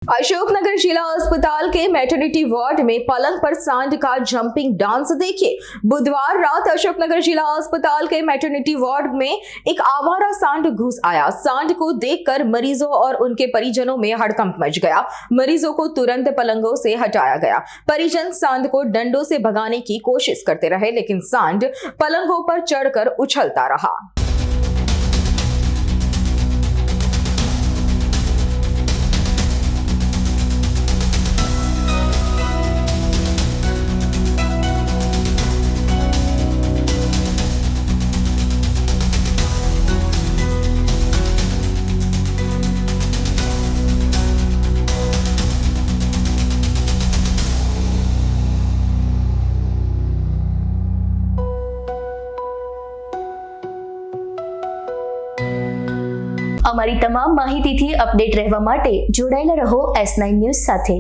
अशोकनगर जिला अस्पताल के मैटरनिटी वार्ड में पलंग पर सांड का जंपिंग डांस देखिए। बुधवार रात अशोकनगर जिला अस्पताल के मैटरनिटी वार्ड में एक आवारा सांड घुस आया। सांड को देखकर मरीजों और उनके परिजनों में हड़कंप मच गया। मरीजों को तुरंत पलंगों से हटाया गया। परिजन सांड को डंडों से भगाने की कोशिश करते रहे, लेकिन सांड पलंगों पर चढ़कर उछलता रहा। અમારી તમામ માહિતીથી અપડેટ રહેવા માટે જોડાયેલા રહો S9 ન્યૂઝ સાથે।